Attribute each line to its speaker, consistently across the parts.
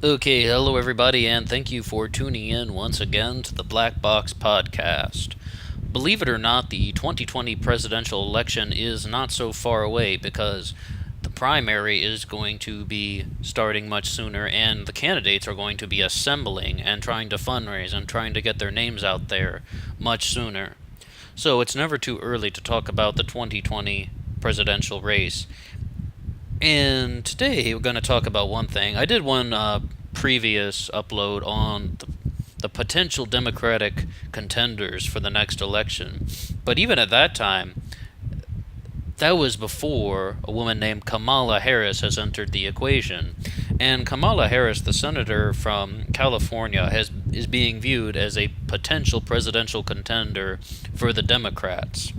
Speaker 1: Okay, hello everybody, and thank you for tuning in once again to the Black Box Podcast. Believe it or not, the 2020 presidential election is not so far away because the primary is going to be starting much sooner, and the candidates are going to be assembling and trying to fundraise and trying to get their names out there much sooner. So it's never too early to talk about the 2020 presidential race. And today we're going to talk about one thing. I did one previous upload on the potential Democratic contenders for the next election. But even at that time, that was before a woman named Kamala Harris has entered the equation. And Kamala Harris, the senator from California, is being viewed as a potential presidential contender for the Democrats.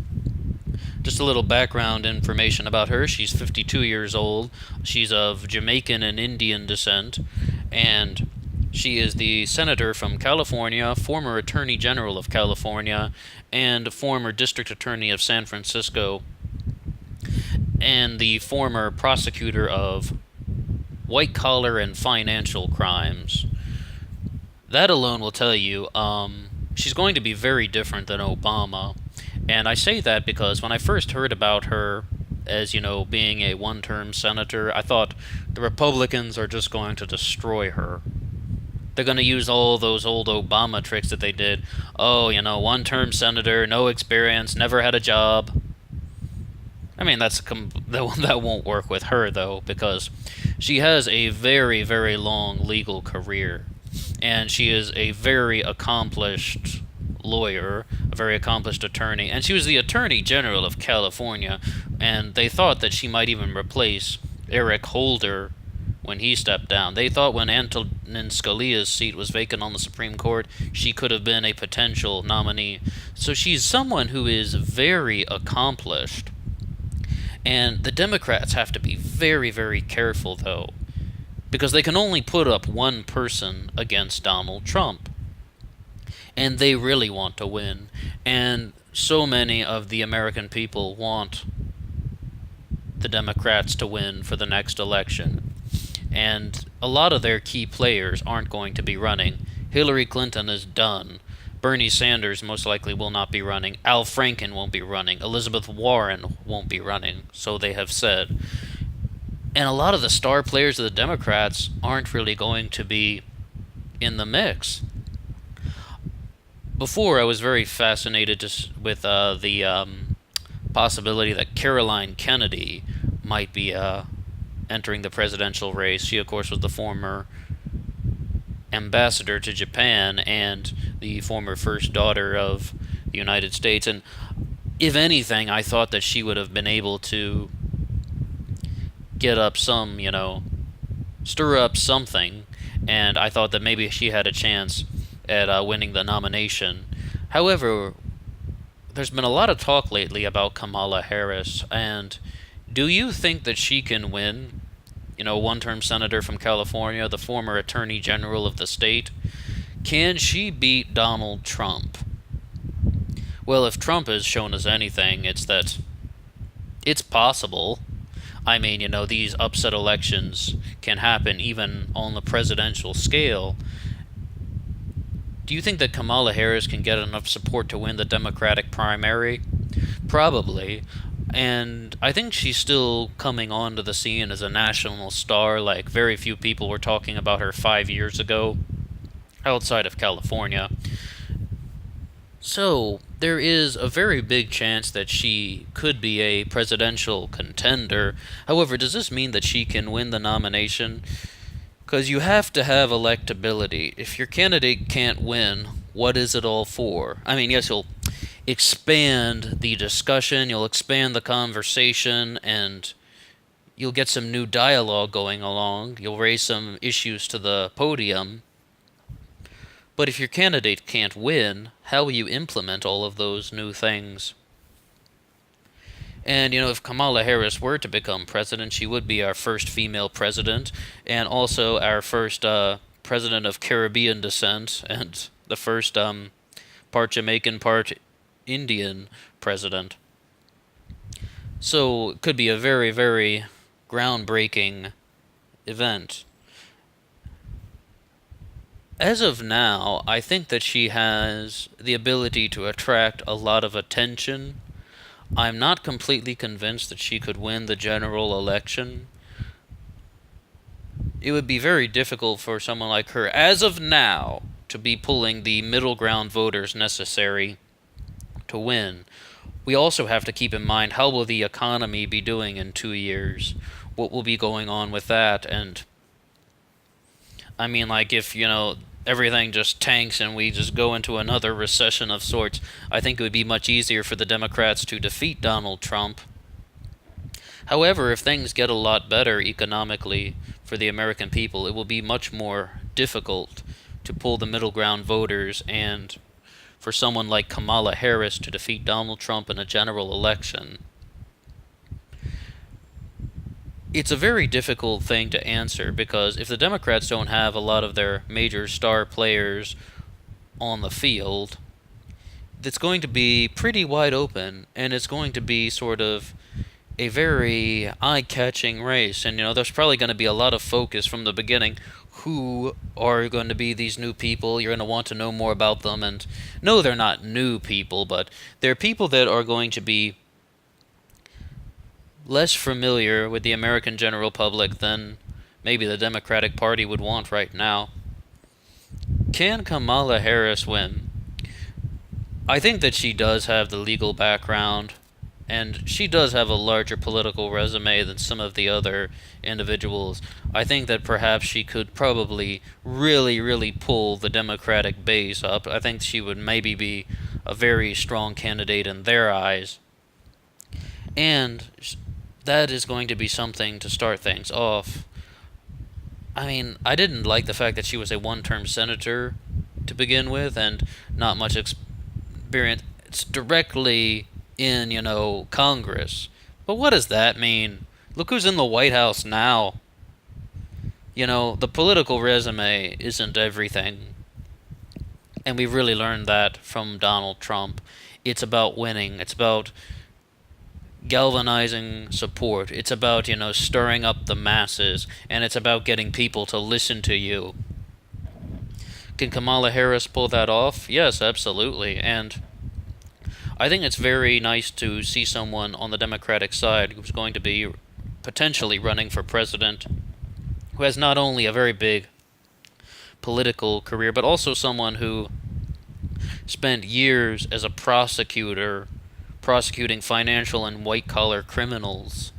Speaker 1: Just a little background information about her. She's 52 years old. She's of Jamaican and Indian descent, and she is the senator from California, former Attorney General of California, and former District Attorney of San Francisco, and the former prosecutor of white-collar and financial crimes. That alone will tell you, she's going to be very different than Obama. And I say that because when I first heard about her as, being a one-term senator, I thought the Republicans are just going to destroy her. They're going to use all those old Obama tricks that they did. Oh, one-term senator, no experience, never had a job. I mean, that won't work with her, though, because she has a very, very long legal career. And she is a very accomplished lawyer, a very accomplished attorney, and she was the Attorney General of California, and they thought that she might even replace Eric Holder when he stepped down. They thought when Antonin Scalia's seat was vacant on the Supreme Court, she could have been a potential nominee. So she's someone who is very accomplished, and the Democrats have to be very, very careful, though, because they can only put up one person against Donald Trump. And they really want to win. And so many of the American people want the Democrats to win for the next election. And a lot of their key players aren't going to be running. Hillary Clinton is done. Bernie Sanders most likely will not be running. Al Franken won't be running. Elizabeth Warren won't be running, so they have said. And a lot of the star players of the Democrats aren't really going to be in the mix. Before, I was very fascinated with the possibility that Caroline Kennedy might be entering the presidential race. She, of course, was the former ambassador to Japan and the former first daughter of the United States. And if anything, I thought that she would have been able to get up some, stir up something. And I thought that maybe she had a chance at winning the nomination. However, there's been a lot of talk lately about Kamala Harris, and do you think that she can win? One-term senator from California, the former attorney general of the state. Can she beat Donald Trump? Well, if Trump has shown us anything, it's that it's possible. I mean, these upset elections can happen even on the presidential scale. Do you think that Kamala Harris can get enough support to win the Democratic primary? Probably. And I think she's still coming onto the scene as a national star, like very few people were talking about her 5 years ago, outside of California. So, there is a very big chance that she could be a presidential contender. However, does this mean that she can win the nomination? Because you have to have electability. If your candidate can't win, what is it all for? I mean, yes, you'll expand the discussion, you'll expand the conversation, and you'll get some new dialogue going along. You'll raise some issues to the podium. But if your candidate can't win, how will you implement all of those new things? And, if Kamala Harris were to become president, she would be our first female president, and also our first president of Caribbean descent, and the first part Jamaican, part Indian president. So it could be a very, very groundbreaking event. As of now, I think that she has the ability to attract a lot of attention. I'm not completely convinced that she could win the general election. It would be very difficult for someone like her, as of now, to be pulling the middle ground voters necessary to win. We also have to keep in mind, how will the economy be doing in 2 years? What will be going on with that? And I mean, like, if, everything just tanks and we just go into another recession of sorts, I think it would be much easier for the Democrats to defeat Donald Trump. However, if things get a lot better economically for the American people, it will be much more difficult to pull the middle ground voters and for someone like Kamala Harris to defeat Donald Trump in a general election. It's a very difficult thing to answer because if the Democrats don't have a lot of their major star players on the field, it's going to be pretty wide open, and it's going to be sort of a very eye-catching race. And there's probably going to be a lot of focus from the beginning. Who are going to be these new people? You're going to want to know more about them. And no, they're not new people, but they're people that are going to be less familiar with the American general public than maybe the Democratic Party would want right now. Can Kamala Harris win? I think that she does have the legal background, and she does have a larger political resume than some of the other individuals. I think that perhaps she could probably really, really pull the Democratic base up. I think she would maybe be a very strong candidate in their eyes. And that is going to be something to start things off. I mean, I didn't like the fact that she was a one-term senator to begin with, and not much experience directly in, Congress. But what does that mean? Look who's in the White House now. The political resume isn't everything. And we've really learned that from Donald Trump. It's about winning. It's about galvanizing support. It's about, stirring up the masses, and it's about getting people to listen to you. Can Kamala Harris pull that off? Yes, absolutely. And I think it's very nice to see someone on the Democratic side who's going to be potentially running for president, who has not only a very big political career, but also someone who spent years as a prosecutor prosecuting financial and white-collar criminals.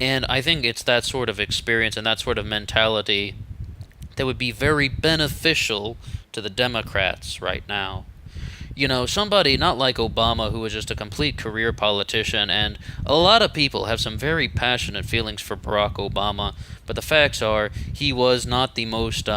Speaker 1: And I think it's that sort of experience and that sort of mentality that would be very beneficial to the Democrats right now. Somebody not like Obama, who was just a complete career politician, and a lot of people have some very passionate feelings for Barack Obama, but the facts are he was not the most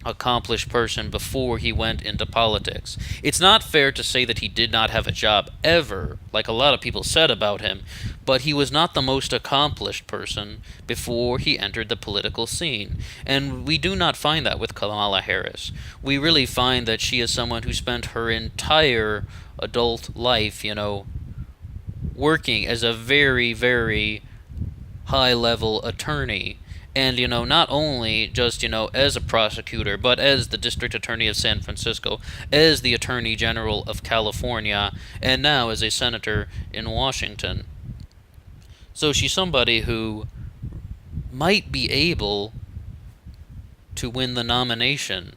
Speaker 1: accomplished person before he went into politics. It's not fair to say that he did not have a job ever, like a lot of people said about him, but he was not the most accomplished person before he entered the political scene. And we do not find that with Kamala Harris. We really find that she is someone who spent her entire adult life, working as a very, very high-level attorney. And, not only just, as a prosecutor, but as the District Attorney of San Francisco, as the Attorney General of California, and now as a senator in Washington. So she's somebody who might be able to win the nomination.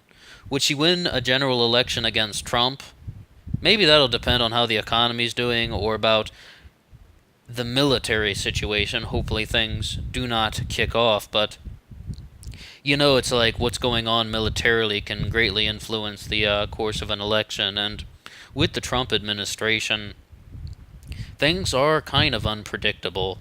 Speaker 1: Would she win a general election against Trump? Maybe that'll depend on how the economy's doing, or about the military situation. Hopefully things do not kick off, but it's like what's going on militarily can greatly influence the course of an election, and with the Trump administration, things are kind of unpredictable.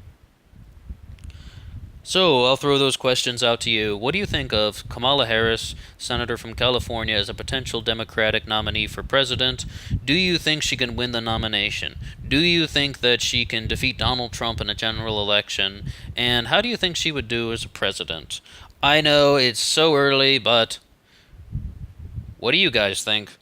Speaker 1: So, I'll throw those questions out to you. What do you think of Kamala Harris, senator from California, as a potential Democratic nominee for president? Do you think she can win the nomination? Do you think that she can defeat Donald Trump in a general election? And how do you think she would do as a president? I know it's so early, but what do you guys think?